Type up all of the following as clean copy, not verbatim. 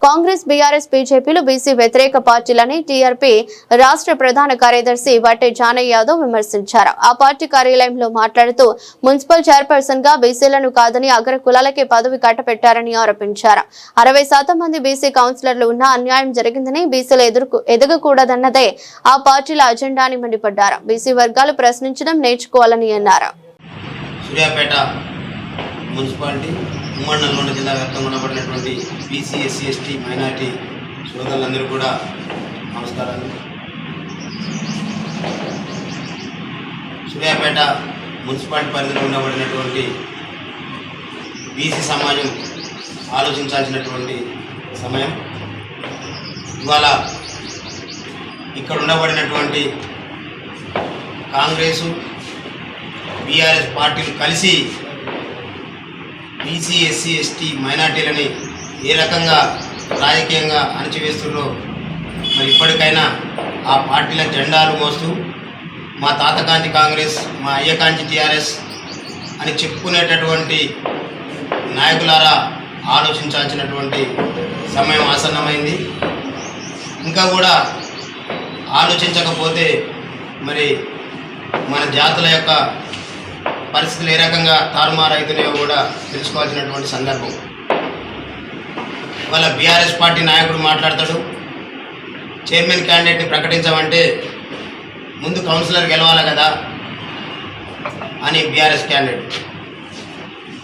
Congress BRS బీజేపీలు BC వ్యతిరేక పార్టీలని TRP రాష్ట్ర ప్రధాన కార్యదర్శి వట్టే జానయ్య యాదవ్ విమర్శించారు. ఆ పార్టీ కార్యాలయంలో మాట్లాడుతూ మున్సిపల్ చైర్పర్సన్ గా బీసీలను కాదని అగ్ర కులాలకే పదవి కట్టబెట్టారని ఆరోపించారు. 60% మంది బీసీ కౌన్సిలర్లు ఉన్నా అన్యాయం జరిగిందని, బీసీలు ఎదగకూడదన్నదే ఆ పార్టీల అజెండా అని మండిపడ్డారు. బీసీ వర్గాలు ప్రశ్నించడం నేర్చుకోవాలని అన్నారు. సూర్యాపేట మున్సిపాలిటీ ఉమ్మడి నల్గొండ జిల్లా వ్యాప్తంగా ఉండబడినటువంటి బీసీ ఎస్సీ ఎస్టీ మైనార్టీ సోదరులందరూ కూడా నమస్కారాలు. సూర్యాపేట మున్సిపాలిటీ పరిధిలో ఉండబడినటువంటి బీసీ సమాజం ఆలోచించాల్సినటువంటి సమయం. ఇవాళ ఇక్కడ ఉండబడినటువంటి కాంగ్రెసు బీఆర్ఎస్ పార్టీలు కలిసి బీసీ ఎస్సీ ఎస్టీ మైనార్టీలని ఏ రకంగా రాజకీయంగా అణచివేస్తున్నారో మరి ఇప్పటికైనా ఆ పార్టీల జెండాలు మోస్తూ మా తాతకాంచి కాంగ్రెస్, మా అయ్యకాంచి టీఆర్ఎస్ అని చెప్పుకునేటటువంటి నాయకులారా ఆలోచించాల్సినటువంటి సమయం ఆసన్నమైంది. ఇంకా కూడా ఆలోచించకపోతే మరి మన జాతుల యొక్క పరిస్థితులు ఏ రకంగా తారుమారైతున్నాయో కూడా తెలుసుకోవాల్సినటువంటి సందర్భం. ఇవాళ బీఆర్ఎస్ పార్టీ నాయకుడు మాట్లాడతాడు, చైర్మన్ క్యాండిడేట్ని ప్రకటించమంటే ముందు కౌన్సిలర్ గెలవాలి కదా అని బీఆర్ఎస్ క్యాండిడేట్.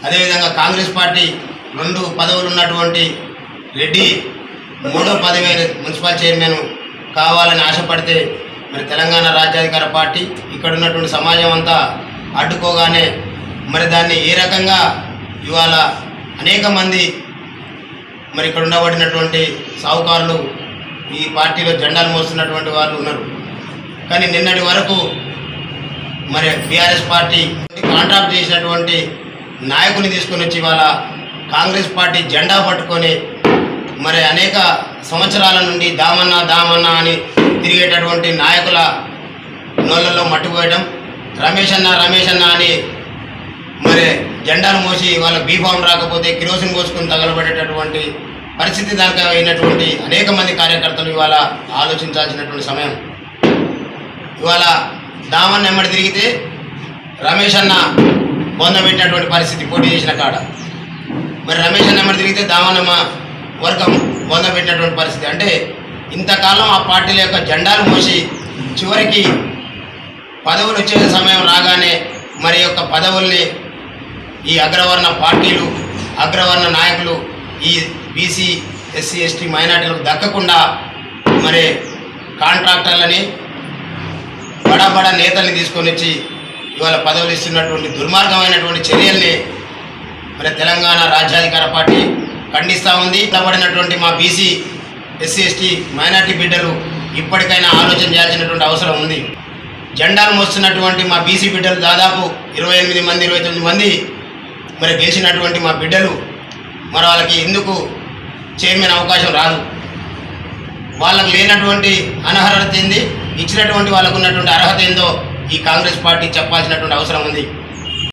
అదేవిధంగా కాంగ్రెస్ పార్టీ 2 పదవులు ఉన్నటువంటి రెడ్డి 3వ పదవి మున్సిపల్ చైర్మన్ కావాలని ఆశపడితే మరి తెలంగాణ రాజ్యాధికార పార్టీ ఇక్కడ ఉన్నటువంటి సమాజం అంతా అడ్డుకోగానే మరి దాన్ని ఏ రకంగా ఇవాళ అనేక మంది మరి ఇక్కడ ఉండబడినటువంటి సాహుకారులు ఈ పార్టీలో జెండాలు మోస్తున్నటువంటి వాళ్ళు ఉన్నారు. కానీ నిన్నటి వరకు మరి బీఆర్ఎస్ పార్టీ కాంట్రాక్ట్ చేసినటువంటి నాయకుని తీసుకొని వచ్చి ఇవాళ కాంగ్రెస్ పార్టీ జెండా పట్టుకొని మరి అనేక సంవత్సరాల నుండి దామన్నా దామన్నా అని తిరిగేటటువంటి నాయకుల నోళ్ళల్లో మట్టిపోయడం, రమేష్ అన్న అని మరి జెండాలు మోసి వాళ్ళ బీఫామ్ రాకపోతే కిరోసిన్ పోసుకుని తగలబడేటటువంటి పరిస్థితి దానికి అయినటువంటి అనేక మంది కార్యకర్తలు ఇవాళ ఆలోచించాల్సినటువంటి సమయం. ఇవాళ దామన్న ఎమ్మడి తిరిగితే రమేష్ అన్న పొందబెట్టినటువంటి పరిస్థితి పోటీ చేసిన కాడ. మరి రమేష్ అన్న ఎమ్మడి తిరిగితే దామన్నమ్మ వర్గం పొందబెట్టినటువంటి పరిస్థితి. అంటే ఇంతకాలం ఆ పార్టీల యొక్క జెండాలు మోసి చివరికి పదవులు వచ్చే సమయం రాగానే మరి యొక్క పదవుల్ని ఈ అగ్రవర్ణ పార్టీలు, అగ్రవర్ణ నాయకులు ఈ బీసీ ఎస్సీ ఎస్టీ మైనార్టీలకు దక్కకుండా మరి కాంట్రాక్టర్లని, బడా నేతల్ని తీసుకొని వచ్చి ఇవాళ పదవులు ఇస్తున్నటువంటి దుర్మార్గమైనటువంటి చర్యల్ని మరి తెలంగాణ రాజ్యాధికార పార్టీ ఖండిస్తూ ఉంది. పడినటువంటి మా బీసీ ఎస్సీ ఎస్టీ మైనార్టీ బిడ్డలు ఇప్పటికైనా ఆలోచన చేయాల్సినటువంటి అవసరం ఉంది. జెండాలు మోస్తున్నటువంటి మా బీసీ బిడ్డలు దాదాపు 28 మంది 29 మంది మరి గెలిచినటువంటి మా బిడ్డలు మరి వాళ్ళకి ఎందుకు చైర్మన్ అవకాశం రాదు? వాళ్ళకు లేనటువంటి అనర్హత ఏంది, ఇచ్చినటువంటి వాళ్ళకు ఉన్నటువంటి అర్హత ఏందో ఈ కాంగ్రెస్ పార్టీ చెప్పాల్సినటువంటి అవసరం ఉంది.